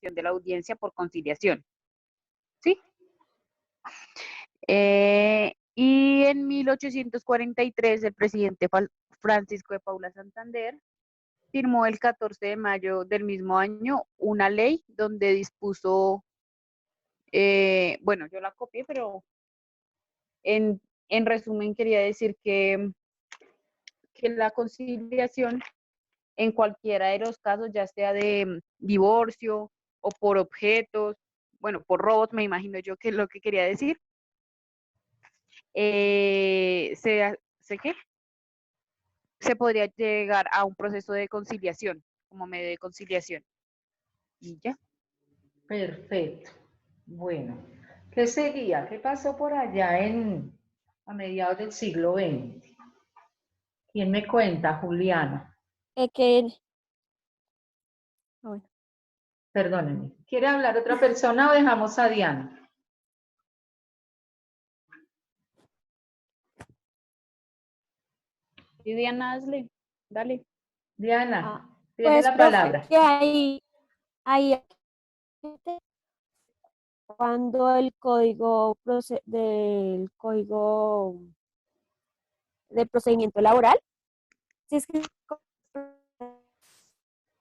de la audiencia por conciliación. ¿Sí? Y en 1843 el presidente Francisco de Paula Santander firmó el 14 de mayo del mismo año una ley donde dispuso, bueno, yo la copié, pero en resumen quería decir que la conciliación en cualquiera de los casos, ya sea de divorcio o por objetos, bueno, por robos, me imagino yo que es lo que quería decir, ¿qué? Se podría llegar a un proceso de conciliación, como medio de conciliación. Y ya. Perfecto. Bueno, ¿qué seguía? ¿Qué pasó por allá a mediados del siglo XX? ¿Quién me cuenta, Juliana? Bueno. Perdónenme. ¿Quiere hablar otra persona o dejamos a Diana? Y Diana, hazle, dale. Diana, tiene Pues, la profe, palabra. que ahí cuando el código del procedimiento laboral, si es que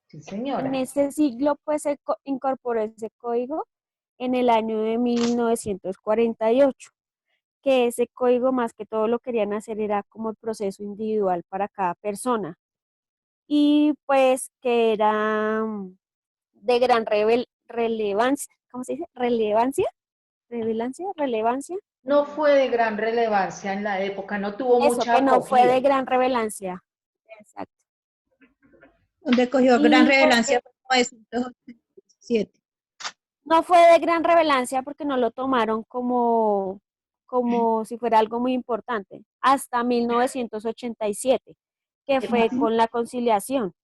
Sí, en señora. ese siglo pues se incorporó ese código en el año de 1948, que ese código más que todo lo querían hacer era como el proceso individual para cada persona y pues que era de gran relevancia, ¿cómo se dice? Relevancia. No fue de gran relevancia en la época, no tuvo Eso, mucha que no fue de acogida. gran relevancia. Exacto. Donde cogió gran relevancia fue 1987. No fue de gran relevancia porque no lo tomaron como si fuera algo muy importante, hasta 1987, que fue con la conciliación,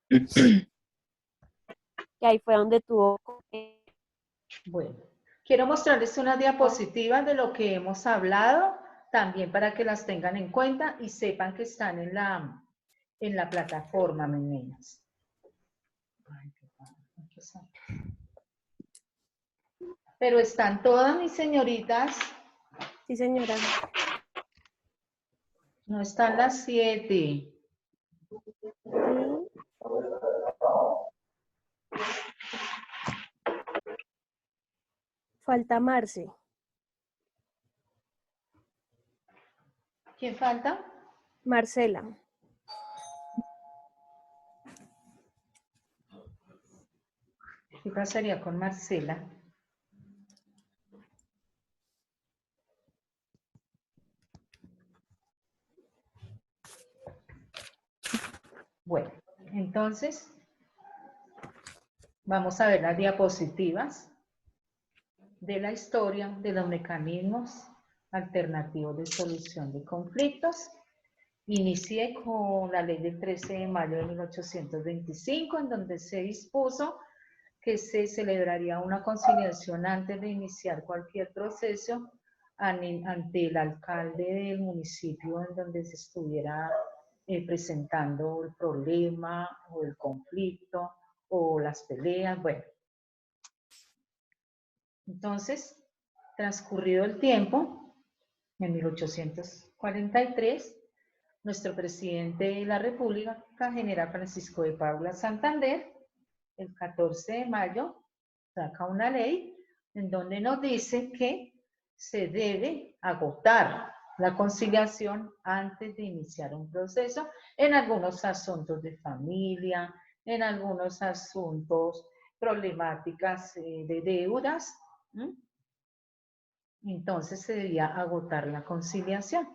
que ahí fue donde tuvo... Bueno, quiero mostrarles unas diapositivas de lo que hemos hablado, también para que las tengan en cuenta y sepan que están en la plataforma, mis niñas. Pero están todas mis señoritas. Sí, señora. No están las 7. Falta Marce. ¿Quién falta? Marcela. ¿Qué pasaría con Marcela? Bueno, entonces vamos a ver las diapositivas de la historia de los mecanismos alternativos de solución de conflictos. Inicié con la ley del 13 de mayo de 1825, en donde se dispuso que se celebraría una conciliación antes de iniciar cualquier proceso ante el alcalde del municipio en donde se estuviera presentando el problema o el conflicto o las peleas, bueno. Entonces, transcurrido el tiempo, en 1843, nuestro presidente de la República, general Francisco de Paula Santander, el 14 de mayo, saca una ley en donde nos dice que se debe agotar la conciliación antes de iniciar un proceso en algunos asuntos de familia, en algunos asuntos, problemáticas de deudas. Entonces se debía agotar la conciliación.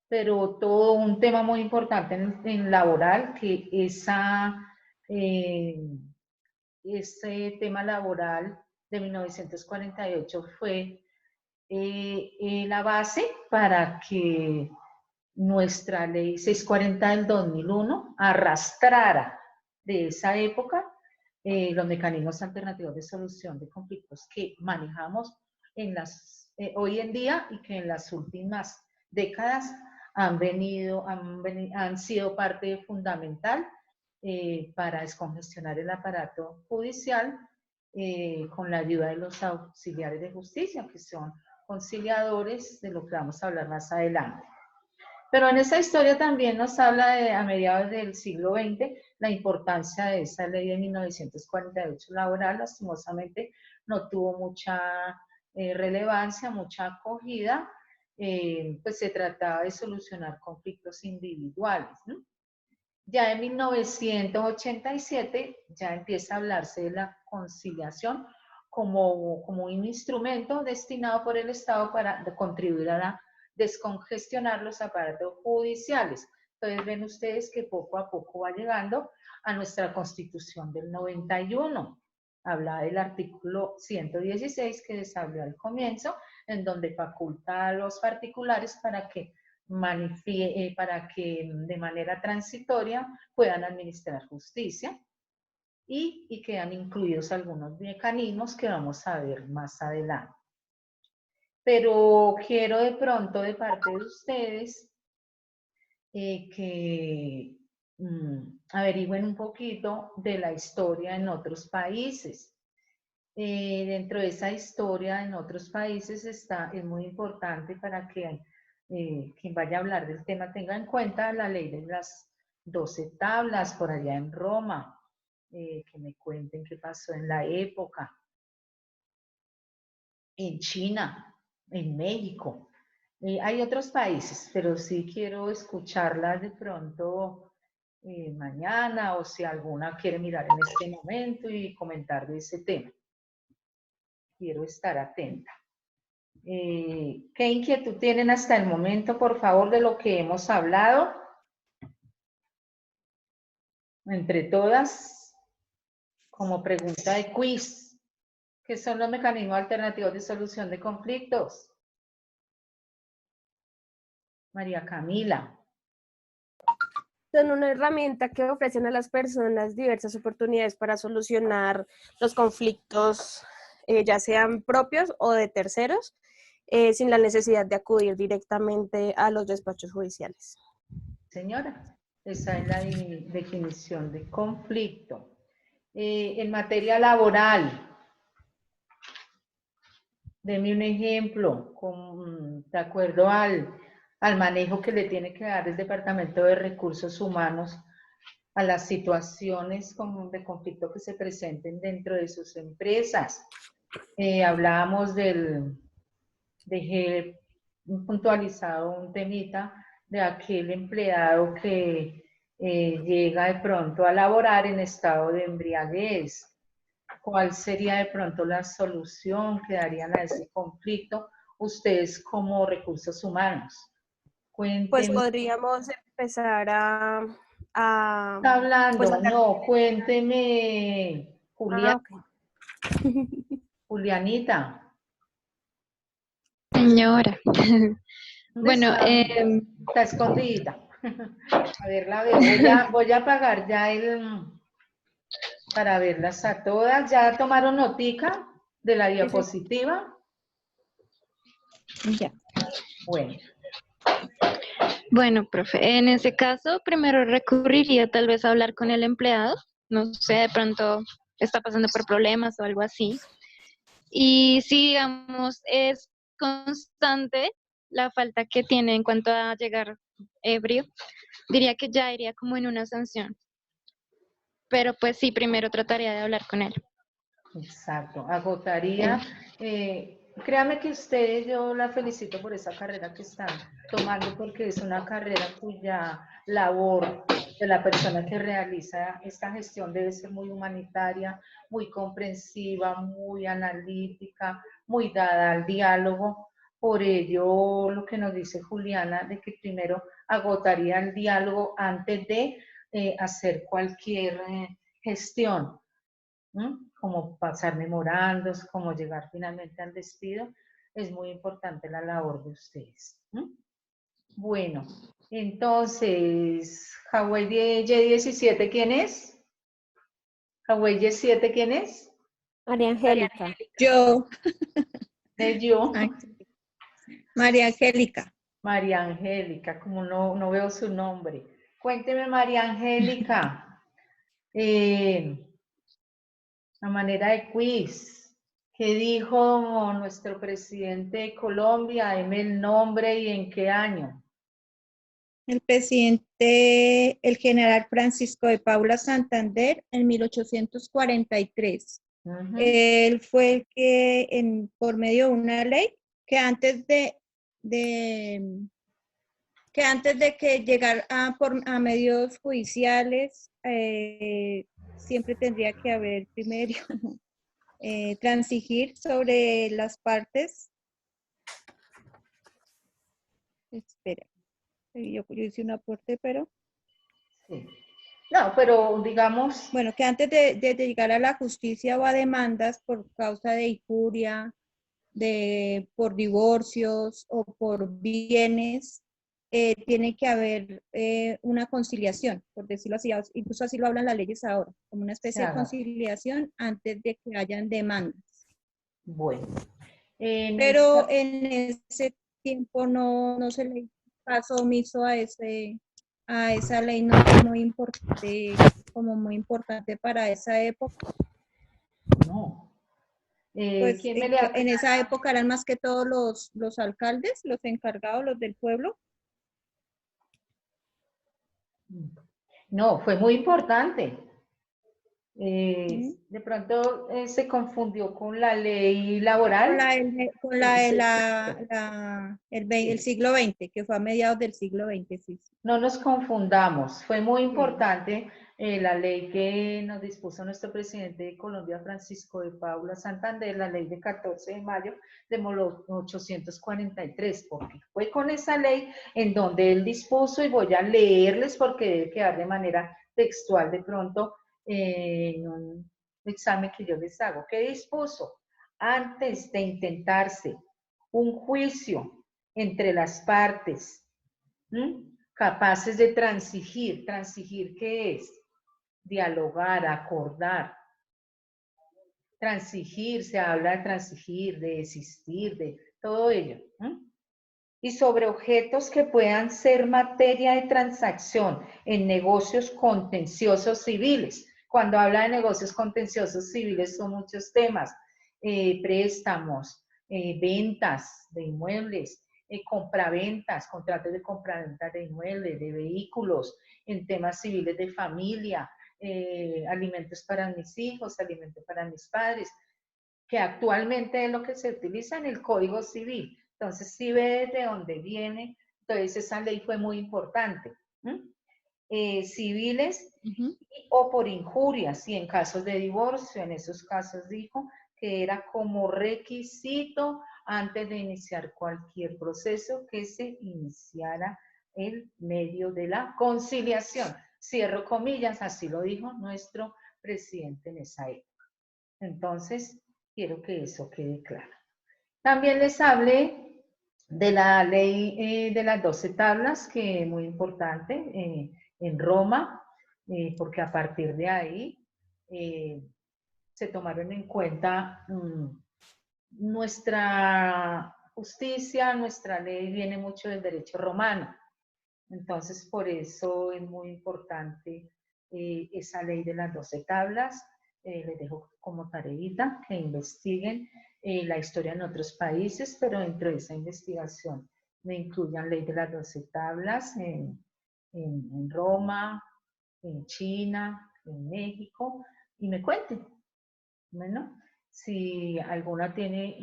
Pero todo un tema muy importante en laboral, que ese tema laboral de 1948 fue la base para que nuestra ley 640 del 2001 arrastrara de esa época los mecanismos alternativos de solución de conflictos que manejamos hoy en día y que en las últimas décadas han sido parte fundamental para descongestionar el aparato judicial con la ayuda de los auxiliares de justicia, que son conciliadores, de lo que vamos a hablar más adelante. Pero en esa historia también nos habla de, a mediados del siglo XX, la importancia de esa ley de 1948 laboral. Lastimosamente no tuvo mucha relevancia, mucha acogida, pues se trataba de solucionar conflictos individuales, ¿no? Ya en 1987 ya empieza a hablarse de la conciliación como un instrumento destinado por el Estado para contribuir a descongestionar los aparatos judiciales. Entonces ven ustedes que poco a poco va llegando a nuestra Constitución del 91. Habla del artículo 116 que les hablé al comienzo, en donde faculta a los particulares para que de manera transitoria puedan administrar justicia y quedan incluidos algunos mecanismos que vamos a ver más adelante. Pero quiero de pronto de parte de ustedes que averigüen un poquito de la historia en otros países. Dentro de esa historia en otros países es muy importante para que quien vaya a hablar del tema tenga en cuenta la ley de las 12 tablas por allá en Roma, que me cuenten qué pasó en la época, en China, en México. Hay otros países, pero sí quiero escucharlas de pronto mañana, o si alguna quiere mirar en este momento y comentar de ese tema. Quiero estar atenta. ¿Qué inquietud tienen hasta el momento, por favor, de lo que hemos hablado? Entre todas, como pregunta de quiz, ¿qué son los mecanismos alternativos de solución de conflictos? María Camila. Son una herramienta que ofrecen a las personas diversas oportunidades para solucionar los conflictos, ya sean propios o de terceros, sin la necesidad de acudir directamente a los despachos judiciales. Señora, esa es la definición de conflicto. En materia laboral, deme un ejemplo, de acuerdo al manejo que le tiene que dar el Departamento de Recursos Humanos a las situaciones de conflicto que se presenten dentro de sus empresas. Hablábamos dejé puntualizado un temita de aquel empleado que llega de pronto a laborar en estado de embriaguez. ¿Cuál sería de pronto la solución que darían a ese conflicto ustedes como recursos humanos? Cuéntenme. Pues podríamos empezar Está hablando, no, cuénteme, Julián. Okay. Julianita. Señora. Bueno, está escondida. A ver, la veo. Voy a apagar ya para verlas a todas. ¿Ya tomaron notica de la diapositiva? Ya. Bueno. Bueno, profe, en ese caso primero recurriría tal vez a hablar con el empleado. No sé, de pronto está pasando por problemas o algo así. Y si, digamos, es constante la falta que tiene en cuanto a llegar ebrio, diría que ya iría como en una sanción. Pero pues sí, primero trataría de hablar con él. Exacto, agotaría. Créame que ustedes, yo la felicito por esa carrera que están tomando, porque es una carrera cuya labor de la persona que realiza esta gestión debe ser muy humanitaria, muy comprensiva, muy analítica, muy dada al diálogo. Por ello, lo que nos dice Juliana, de que primero agotaría el diálogo antes de hacer cualquier gestión. Como pasar memorandos, como llegar finalmente al despido, es muy importante la labor de ustedes. Bueno, entonces, Hawái Y17, ¿quién es? Hawái Y7, ¿quién es? María Angélica. Yo. Yo. María Angélica. María Angélica, como no veo su nombre. Cuénteme, María Angélica. a manera de quiz. ¿Qué dijo nuestro presidente de Colombia? Deme el nombre y en qué año. El presidente, el general Francisco de Paula Santander, en 1843. Ujú. Él fue el que, por medio de una ley, que antes de que llegara a medios judiciales, siempre tendría que haber primero transigir sobre las partes. Espera, yo hice un aporte, pero... Sí. No, pero digamos, Bueno, que antes de llegar a la justicia o a demandas por causa de injuria, por divorcios o por bienes, tiene que haber una conciliación, por decirlo así, incluso así lo hablan las leyes ahora, como una especie de haga. conciliación antes de que hayan demandas. Bueno. Pero en ese tiempo no se le pasó omiso a esa ley, no fue muy importante, como muy importante para esa época. No. Pues ¿Quién me le en esa época eran más que todos los alcaldes, los encargados, los del pueblo. No, fue muy importante. De pronto se confundió con la ley laboral. El siglo XX, que fue a mediados del siglo XX, sí. No nos confundamos, fue muy importante la ley que nos dispuso nuestro presidente de Colombia, Francisco de Paula Santander, la ley de 14 de mayo de 1843, porque fue con esa ley en donde él dispuso, y voy a leerles porque debe quedar de manera textual de pronto en un examen que yo les hago. ¿Qué dispuso? Antes de intentarse un juicio entre las partes, capaces de transigir. ¿Transigir qué es? Dialogar, acordar. Transigir, se habla de transigir, de desistir, de todo ello. Y sobre objetos que puedan ser materia de transacción en negocios contenciosos civiles. Cuando habla de negocios contenciosos civiles son muchos temas, préstamos, ventas de inmuebles, compraventas, contratos de compraventa de inmuebles, de vehículos, en temas civiles de familia, alimentos para mis hijos, alimentos para mis padres, que actualmente es lo que se utiliza en el Código Civil. Entonces, si ve de dónde viene, entonces esa ley fue muy importante. Civiles o por injurias, y en casos de divorcio, en esos casos dijo que era como requisito antes de iniciar cualquier proceso que se iniciara el medio de la conciliación. Cierro comillas, así lo dijo nuestro presidente en esa época. Entonces, quiero que eso quede claro. También les hablé de la ley de las 12 tablas, que es muy importante en Roma, porque a partir de ahí se tomaron en cuenta nuestra justicia, nuestra ley viene mucho del derecho romano. Entonces, por eso es muy importante esa ley de las 12 tablas. Les dejo como tareita que investiguen la historia en otros países, pero dentro de esa investigación me incluyan ley de las 12 tablas en Roma, en China, en México, y me cuenten, bueno, si alguna tiene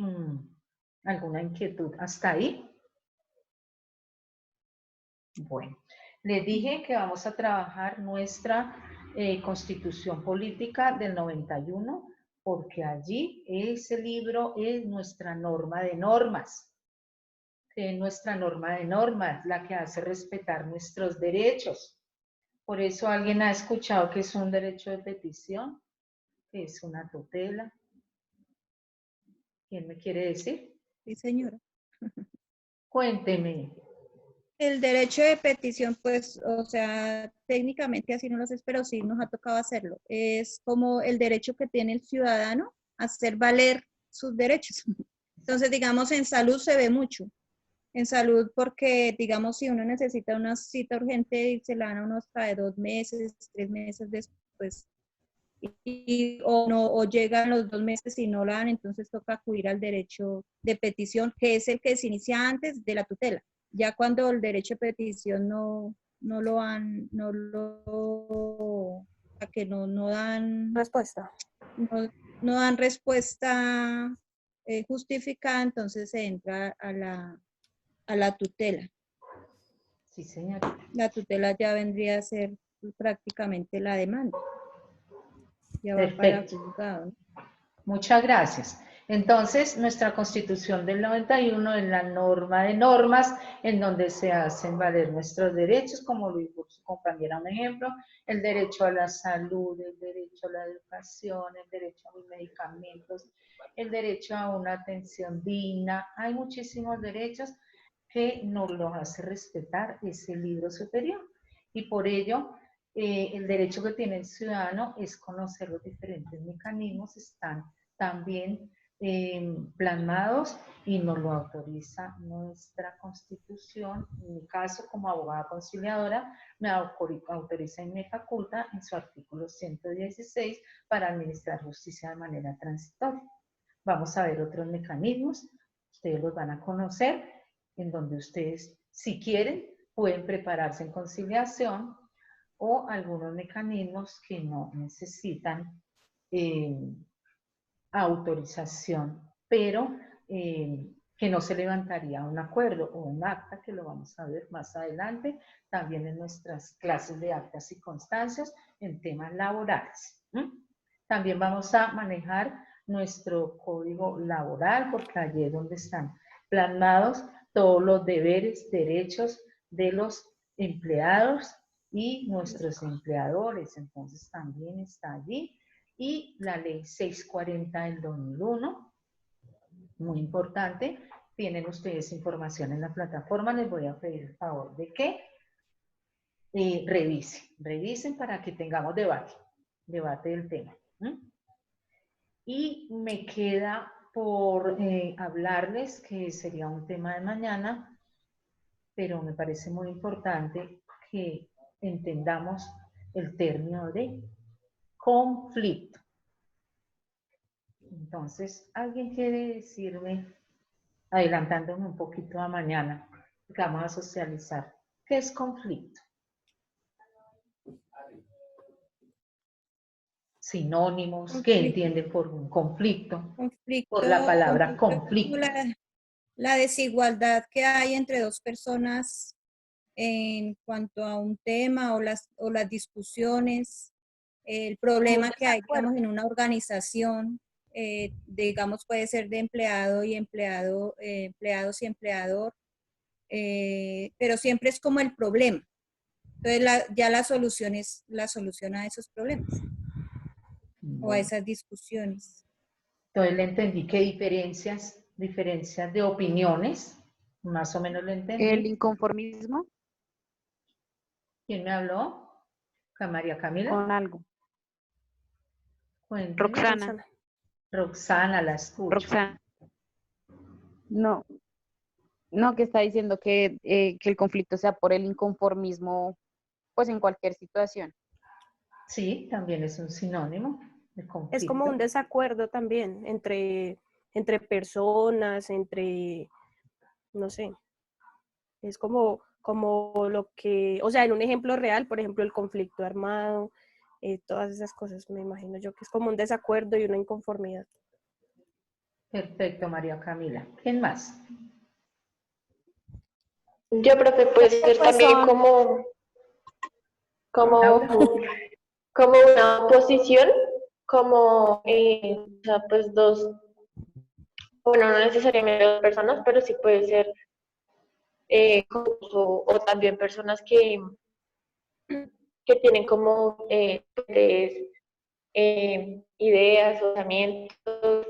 alguna inquietud hasta ahí. Bueno, les dije que vamos a trabajar nuestra Constitución Política del 91, porque allí ese libro es nuestra norma de normas. Es nuestra norma de normas, la que hace respetar nuestros derechos. Por eso alguien ha escuchado que es un derecho de petición, que es una tutela. ¿Quién me quiere decir? Sí, señora. Cuénteme. El derecho de petición, pues, o sea, técnicamente así no lo sé, pero sí nos ha tocado hacerlo. Es como el derecho que tiene el ciudadano a hacer valer sus derechos. Entonces, digamos, en salud se ve mucho. En salud porque, digamos, si uno necesita una cita urgente y se la dan a uno hasta de 2 meses, 3 meses después, o no, o llegan los 2 meses y no la dan, entonces toca acudir al derecho de petición, que es el que se inicia antes de la tutela. Ya cuando el derecho de petición no lo dan, no dan Respuesta. no dan respuesta justificada, entonces se entra a la tutela. Sí, señorita. La tutela ya vendría a ser prácticamente la demanda. Ya va para Perfecto. juzgado, ¿no? Muchas gracias. Entonces, nuestra Constitución del 91 es la norma de normas en donde se hacen valer nuestros derechos, como lo dijo su compañera un ejemplo, el derecho a la salud, el derecho a la educación, el derecho a los medicamentos, el derecho a una atención digna. Hay muchísimos derechos que nos los hace respetar ese libro superior. Y por ello, el derecho que tiene el ciudadano es conocer los diferentes mecanismos, están también plasmados y nos lo autoriza nuestra Constitución. En mi caso, como abogada conciliadora, me autoriza y me faculta en su artículo 116 para administrar justicia de manera transitoria. Vamos a ver otros mecanismos, ustedes los van a conocer, en donde ustedes, si quieren, pueden prepararse en conciliación o algunos mecanismos que no necesitan autorización, pero que no se levantaría un acuerdo o un acta, que lo vamos a ver más adelante, también en nuestras clases de actas y constancias en temas laborales. También vamos a manejar nuestro código laboral, porque allí es donde están plasmados todos los deberes, derechos de los empleados y nuestros empleadores, entonces también está allí. Y la ley 640 del 2001, muy importante, tienen ustedes información en la plataforma, les voy a pedir el favor de que revisen para que tengamos debate del tema. Y me queda por hablarles, que sería un tema de mañana, pero me parece muy importante que entendamos el término de conflicto. Entonces, ¿alguien quiere decirme, adelantándome un poquito a mañana, que vamos a socializar, qué es conflicto? Sinónimos, ¿qué entiende por un conflicto? Por la palabra conflicto. La desigualdad que hay entre dos personas en cuanto a un tema o las discusiones, el problema que hay, digamos, en una organización, digamos, puede ser de empleado y empleado, empleados y empleador, pero siempre es como el problema. Entonces, ya la solución es la solución a esos problemas o a esas discusiones. Entonces le entendí que diferencias de opiniones, más o menos lo entendí. El inconformismo ¿Quién me habló? María Camila. con algo. Cuénteme. Roxana. Roxana, la escucho. Roxana. No, que está diciendo que el conflicto sea por el inconformismo, pues en cualquier situación. Sí, también es un sinónimo de conflicto. Es como un desacuerdo también entre personas, no sé, es como lo que, o sea, en un ejemplo real, por ejemplo, el conflicto armado, todas esas cosas, me imagino yo que es como un desacuerdo y una inconformidad. Perfecto, María Camila. ¿Quién más? Yo, profe, puede ser también como una oposición, como, o sea, pues dos, bueno, no necesariamente dos personas, pero sí puede ser o también personas que tienen como ideas, pensamientos,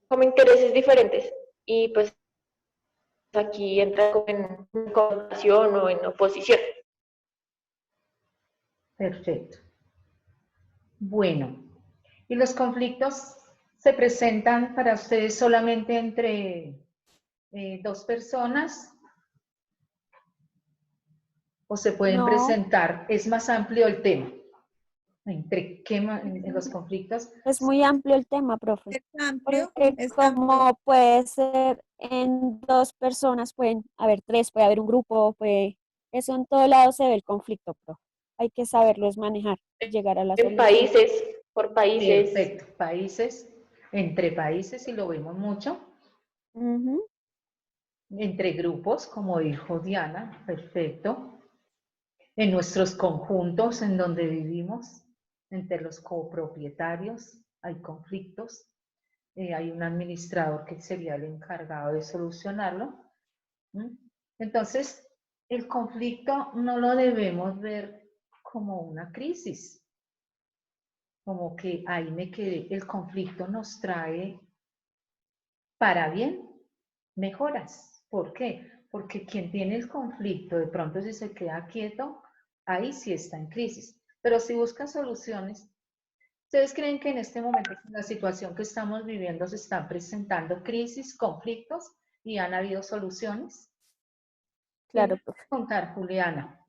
como intereses diferentes. Y pues aquí entra como en confrontación o en oposición. Perfecto. Bueno, ¿y los conflictos se presentan para ustedes solamente entre dos personas? ¿O se pueden presentar? Es más amplio el tema. ¿Entre qué en los conflictos? Es muy amplio el tema, profe. Es amplio, Porque es amplio. como puede ser en dos personas, pueden haber tres, puede haber un grupo, eso en todo lado se ve el conflicto, profe. Hay que saberlo es manejar, llegar a la En solución. países, por países. Perfecto. Países, entre países, y lo vemos mucho. Ujú. Entre grupos, como dijo Diana, perfecto. En nuestros conjuntos en donde vivimos, entre los copropietarios, hay conflictos. Hay un administrador que sería el encargado de solucionarlo. Entonces, el conflicto no lo debemos ver como una crisis, como que ahí me quedé. El conflicto nos trae para bien mejoras. ¿Por qué? Porque quien tiene el conflicto, de pronto si se queda quieto, ahí sí está en crisis. Pero si busca soluciones, ¿ustedes creen que en este momento, en la situación que estamos viviendo, se están presentando crisis, conflictos y han habido soluciones? Claro, ¿Quién profe. puede contar, Juliana?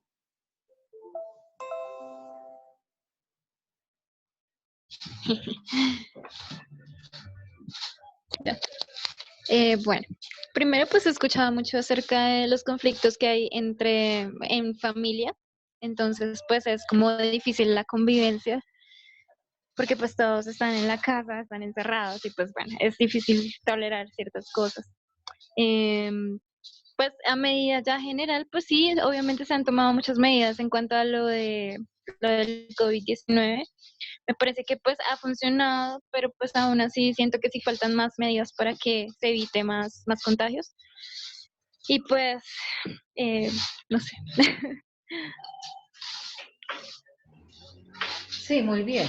Bueno, primero pues he escuchado mucho acerca de los conflictos que hay en familia, entonces pues es como difícil la convivencia, porque pues todos están en la casa, están encerrados y pues bueno, es difícil tolerar ciertas cosas. Em, pues a medida ya general, pues sí, obviamente se han tomado muchas medidas en cuanto a lo del COVID-19. Me parece que pues ha funcionado, pero pues aún así siento que sí faltan más medidas para que se evite más contagios. Y pues, eh, no sé. Sí, muy bien.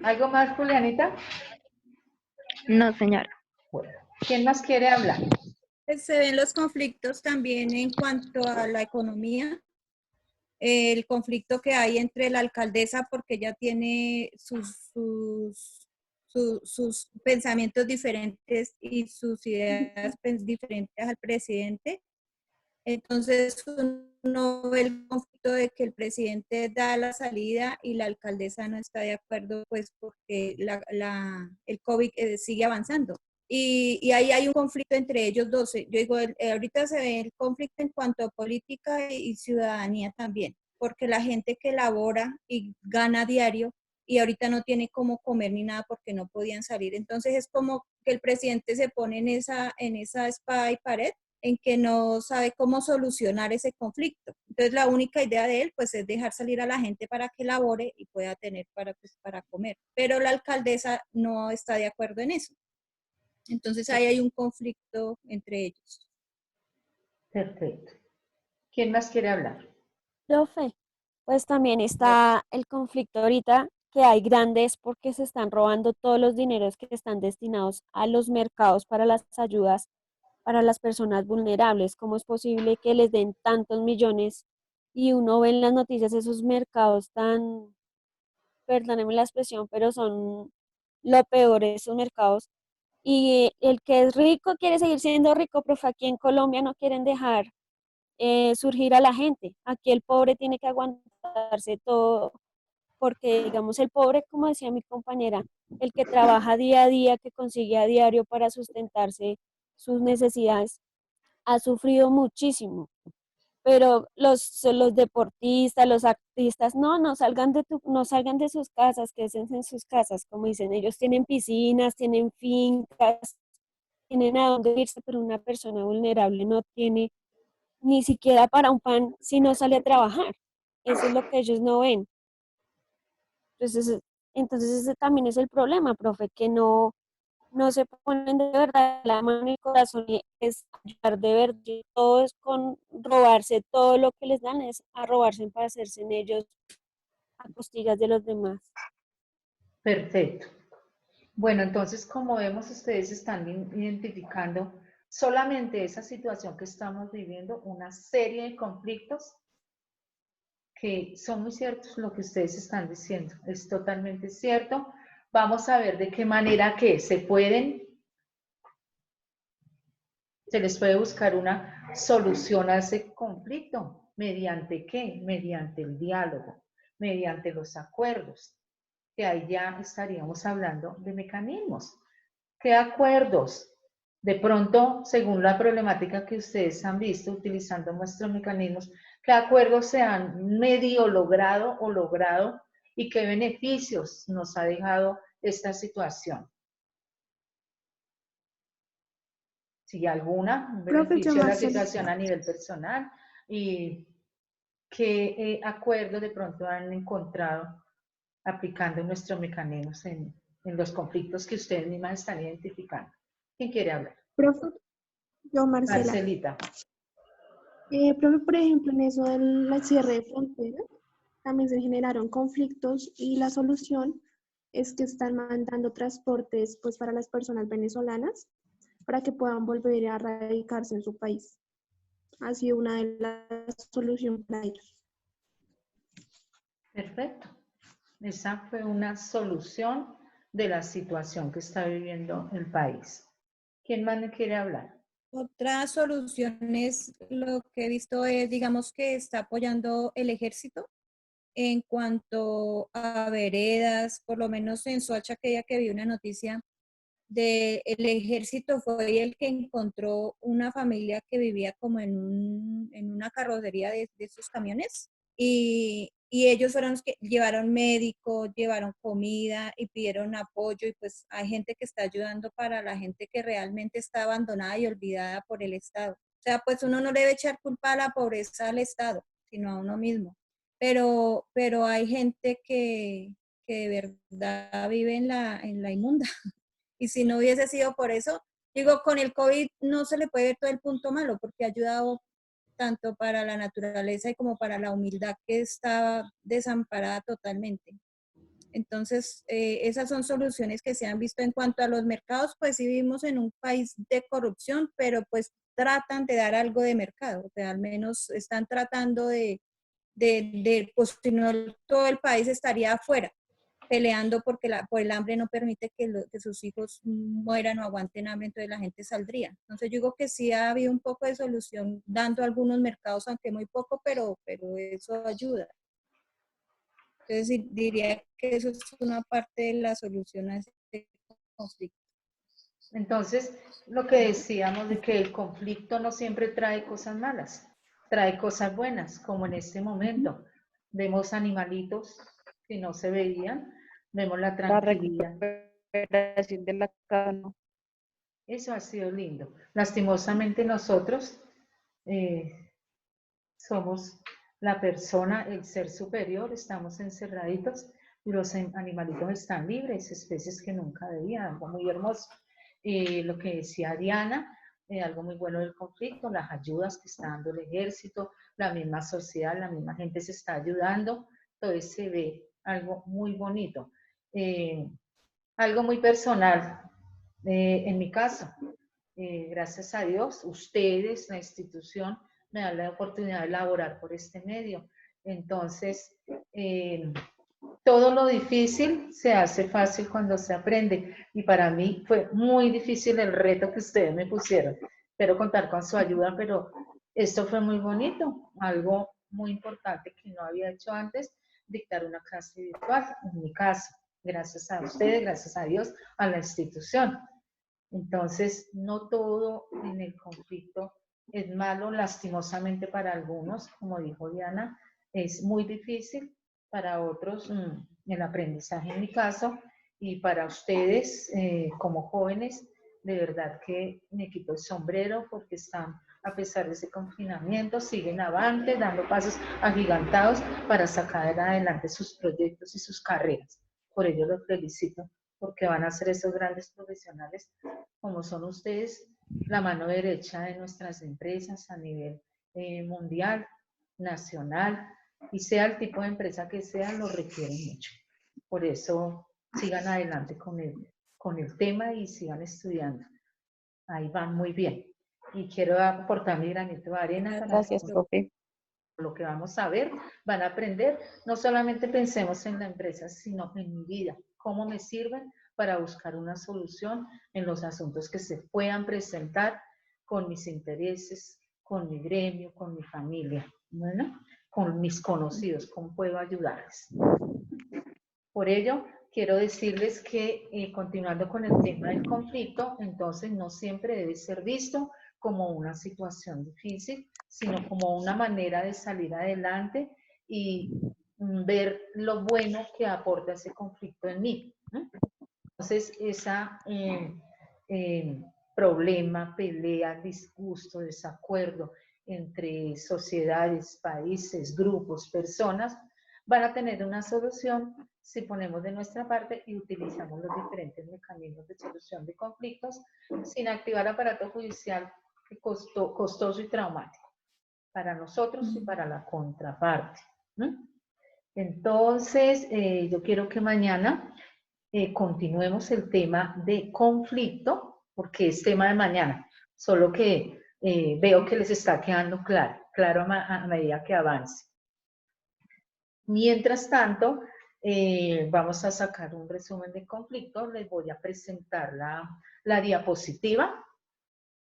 ¿Algo más, Julianita? No, señora. Bueno, ¿quién más quiere hablar? Pues se ven los conflictos también en cuanto a la economía. El conflicto que hay entre la alcaldesa porque ella tiene sus pensamientos diferentes y sus ideas diferentes al presidente. Entonces uno ve el conflicto de que el presidente da la salida y la alcaldesa no está de acuerdo, pues porque el COVID sigue avanzando. Y ahí hay un conflicto entre ellos dos. Yo digo, ahorita se ve el conflicto en cuanto a política y ciudadanía también, porque la gente que labora y gana diario y ahorita no tiene cómo comer ni nada porque no podían salir. Entonces es como que el presidente se pone en esa espada y pared en que no sabe cómo solucionar ese conflicto. Entonces la única idea de él pues es dejar salir a la gente para que labore y pueda tener para comer. Pero la alcaldesa no está de acuerdo en eso. Entonces ahí hay un conflicto entre ellos. Perfecto. ¿Quién más quiere hablar? Profe, pues también está el conflicto ahorita que hay grandes porque se están robando todos los dineros que están destinados a los mercados para las ayudas para las personas vulnerables. ¿Cómo es posible que les den tantos millones y uno ve en las noticias esos mercados tan, perdónenme la expresión, pero son lo peor esos mercados? Y el que es rico quiere seguir siendo rico, profe, aquí en Colombia no quieren dejar surgir a la gente. Aquí el pobre tiene que aguantarse todo, porque digamos el pobre, como decía mi compañera, el que trabaja día a día, que consigue a diario para sustentarse sus necesidades, ha sufrido muchísimo. Pero los deportistas, los artistas, no salgan no salgan de sus casas, quédense en sus casas, como dicen, ellos tienen piscinas, tienen fincas, tienen a dónde irse, pero una persona vulnerable no tiene ni siquiera para un pan si no sale a trabajar. Eso es lo que ellos no ven. Entonces ese también es el problema, profe, que no se ponen de verdad la mano en el corazón y es ayudar de verdad. Todo es con robarse, todo lo que les dan es a robarse para hacerse en ellos a costillas de los demás. Perfecto. Bueno, entonces, como vemos, ustedes están identificando solamente esa situación que estamos viviendo, una serie de conflictos que son muy ciertos lo que ustedes están diciendo. Es totalmente cierto. Vamos a ver de qué manera que se les puede buscar una solución a ese conflicto. ¿Mediante qué? Mediante el diálogo. mediante los acuerdos, que ahí ya estaríamos hablando de mecanismos. ¿Qué acuerdos? De pronto, según la problemática que ustedes han visto utilizando nuestros mecanismos, ¿qué acuerdos se han medio logrado o logrado y qué beneficios nos ha dejado esta situación? Si alguna, un beneficio de la situación a nivel personal y qué acuerdos de pronto han encontrado aplicando nuestros mecanismos en los conflictos que ustedes mismas están identificando. ¿Quién quiere hablar? Profe, yo, Marcela. Marcelita. Profe, por ejemplo, en eso del cierre de fronteras, también se generaron conflictos y la solución es que están mandando transportes pues, para las personas venezolanas para que puedan volver a radicarse en su país. Ha sido una de las soluciones para ellos. Perfecto. Esa fue una solución de la situación que está viviendo el país. ¿Quién más me quiere hablar? Otra solución es lo que he visto es, digamos, que está apoyando el ejército en cuanto a veredas, por lo menos en Soacha, aquella que vi una noticia del ejército fue el que encontró una familia que vivía como en una carrocería de esos camiones y ellos fueron los que llevaron médicos, llevaron comida y pidieron apoyo y pues hay gente que está ayudando para la gente que realmente está abandonada y olvidada por el Estado. O sea, pues uno no debe echar culpa a la pobreza al Estado, sino a uno mismo. Pero hay gente que de verdad vive en la inmunda. Y si no hubiese sido por eso, digo, con el COVID no se le puede ver todo el punto malo, porque ha ayudado tanto para la naturaleza y como para la humildad que estaba desamparada totalmente. Entonces, esas son soluciones que se han visto en cuanto a los mercados, pues sí vivimos en un país de corrupción, pero pues tratan de dar algo de mercado, o sea, al menos están tratando pues si no todo el país estaría afuera, peleando porque por el hambre no permite que sus hijos mueran o aguanten hambre, entonces la gente saldría. Entonces yo digo que sí ha habido un poco de solución dando algunos mercados, aunque muy poco, pero eso ayuda. Entonces diría que eso es una parte de la solución a este conflicto. Entonces, lo que decíamos de que el conflicto no siempre trae cosas malas, trae cosas buenas, como en este momento. Vemos animalitos que no se veían, vemos la tranquilidad. La recuperación de la casa. Eso ha sido lindo. Lastimosamente nosotros somos la persona, el ser superior, estamos encerraditos y los animalitos están libres, especies que nunca veían, algo muy hermoso. Lo que decía Diana, algo muy bueno del conflicto, las ayudas que está dando el ejército, la misma sociedad, la misma gente se está ayudando, entonces se ve algo muy bonito. Algo muy personal, en mi caso, gracias a Dios, ustedes, la institución, me dan la oportunidad de laborar por este medio. Entonces, todo lo difícil se hace fácil cuando se aprende. Y para mí fue muy difícil el reto que ustedes me pusieron. Espero contar con su ayuda, pero esto fue muy bonito. Algo muy importante que no había hecho antes, dictar una clase virtual, en mi caso. Gracias a ustedes, gracias a Dios, a la institución. Entonces, no todo en el conflicto es malo, lastimosamente para algunos, como dijo Diana, es muy difícil, para otros el aprendizaje en mi caso, y para ustedes como jóvenes, de verdad que me quito el sombrero porque están, a pesar de ese confinamiento, siguen avante, dando pasos agigantados para sacar adelante sus proyectos y sus carreras. Por ello los felicito, porque van a ser esos grandes profesionales como son ustedes, la mano derecha de nuestras empresas a nivel mundial, nacional, y sea el tipo de empresa que sea, lo requieren mucho. Por eso sigan adelante con el tema y sigan estudiando. Ahí van muy bien. Y quiero aportar mi granito de arena. Gracias, profe. Lo que vamos a ver, van a aprender, no solamente pensemos en la empresa, sino en mi vida, cómo me sirven para buscar una solución en los asuntos que se puedan presentar con mis intereses, con mi gremio, con mi familia. Bueno, con mis conocidos, cómo puedo ayudarles. Por ello, quiero decirles que continuando con el tema del conflicto, entonces no siempre debe ser visto como una situación difícil, sino como una manera de salir adelante y ver lo bueno que aporta ese conflicto en mí. Entonces, esa problema, pelea, disgusto, desacuerdo entre sociedades, países, grupos, personas, van a tener una solución si ponemos de nuestra parte y utilizamos los diferentes mecanismos de solución de conflictos sin activar aparato judicial costoso y traumático para nosotros y para la contraparte. Entonces, yo quiero que mañana continuemos el tema de conflicto, porque es tema de mañana, solo que veo que les está quedando claro a medida que avance. Mientras tanto, vamos a sacar un resumen de conflicto. Les voy a presentar la diapositiva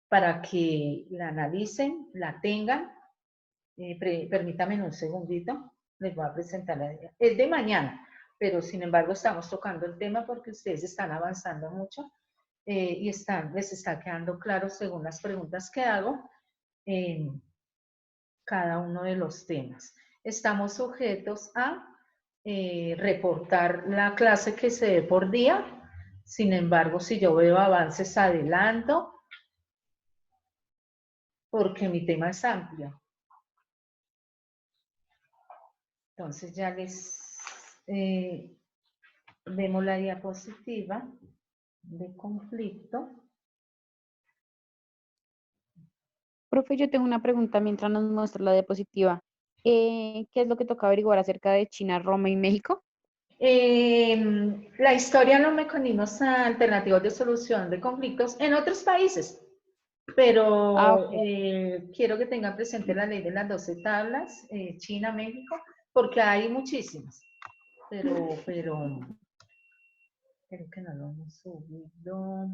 para que la analicen, la tengan. Permítanme un segundito, les voy a presentar es de mañana, pero sin embargo estamos tocando el tema porque ustedes están avanzando mucho y les está quedando claro según las preguntas que hago en cada uno de los temas. Estamos sujetos a reportar la clase que se dé por día. Sin embargo, si yo veo avances, adelanto, porque mi tema es amplio. Entonces ya les vemos la diapositiva de conflicto. Profe, yo tengo una pregunta mientras nos muestra la diapositiva. ¿Qué es lo que toca averiguar acerca de China, Roma y México? La historia, los mecanismos alternativos de solución de conflictos en otros países, pero quiero que tengan presente la ley de las 12 tablas, China, México, porque hay muchísimas, pero creo que no lo hemos subido.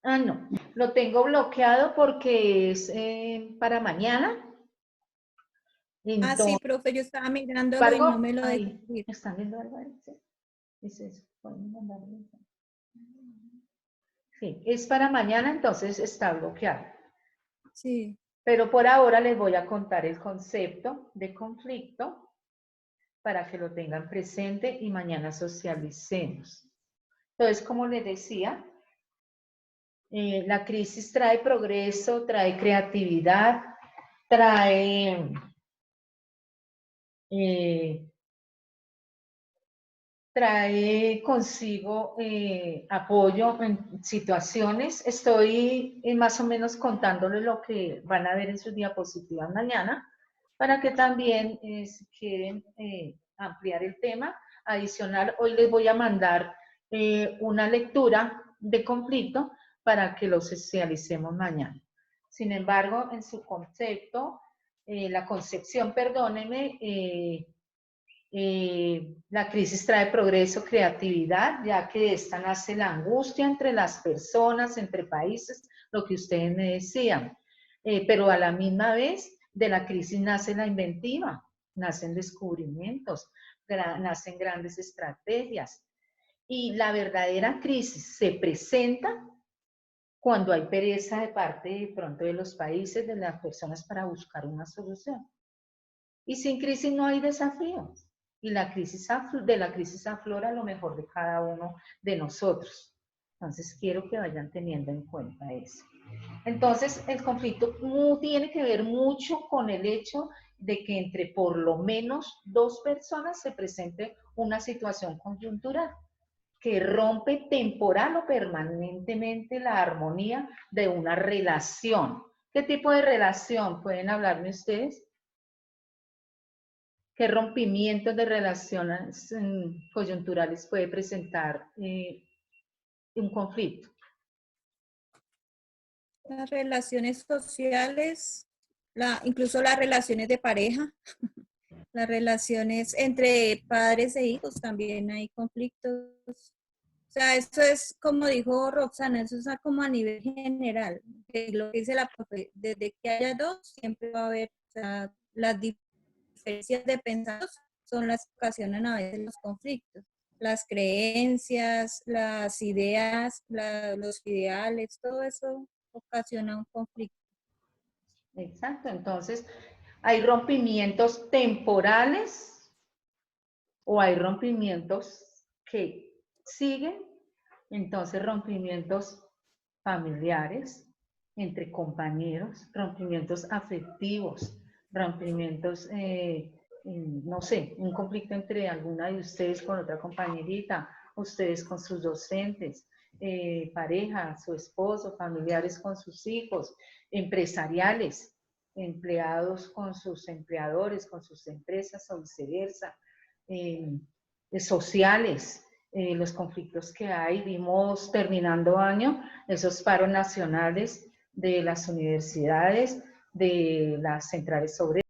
Ah, no, lo tengo bloqueado porque es para mañana. Entonces, sí, profe, yo estaba mirándolo y no me lo dejo subir. ¿Están viendo algo ahí? Sí. Es eso. Sí, es para mañana, entonces está bloqueado. Sí. Pero por ahora les voy a contar el concepto de conflicto para que lo tengan presente y mañana socialicemos. Entonces, como les decía, la crisis trae progreso, trae creatividad, trae consigo apoyo en situaciones. Estoy más o menos contándoles lo que van a ver en sus diapositivas mañana, para que también, si quieren ampliar el tema adicional, hoy les voy a mandar una lectura de conflicto para que lo socialicemos mañana. Sin embargo, en su concepto, la concepción, perdónenme, la crisis trae progreso, creatividad, ya que de esta nace la angustia entre las personas, entre países, lo que ustedes me decían. Pero a la misma vez, de la crisis nace la inventiva, nacen descubrimientos, nacen grandes estrategias. Y la verdadera crisis se presenta cuando hay pereza de parte de pronto de los países, de las personas para buscar una solución. Y sin crisis no hay desafíos. Y de la crisis aflora lo mejor de cada uno de nosotros. Entonces, quiero que vayan teniendo en cuenta eso. Entonces, el conflicto tiene que ver mucho con el hecho de que entre por lo menos dos personas se presente una situación coyuntural que rompe temporal o permanentemente la armonía de una relación. ¿Qué tipo de relación? ¿Pueden hablarme ustedes? ¿Qué rompimientos de relaciones coyunturales puede presentar un conflicto? Las relaciones sociales, incluso las relaciones de pareja, las relaciones entre padres e hijos también hay conflictos. O sea, eso es como dijo Roxana, eso es como a nivel general. Lo que dice la profe, desde que haya dos, siempre va a haber, o sea, las diferencias de pensamientos son las que ocasionan a veces los conflictos. Las creencias, las ideas, los ideales, todo eso ocasiona un conflicto. Exacto, entonces hay rompimientos temporales o hay rompimientos que siguen, entonces rompimientos familiares, entre compañeros, rompimientos afectivos, rompimientos, no sé, un conflicto entre alguna de ustedes con otra compañerita, ustedes con sus docentes, pareja, su esposo, familiares con sus hijos, empresariales, empleados con sus empleadores, con sus empresas o viceversa, sociales, los conflictos que hay. Vimos terminando año esos paros nacionales de las universidades, de las centrales obreras.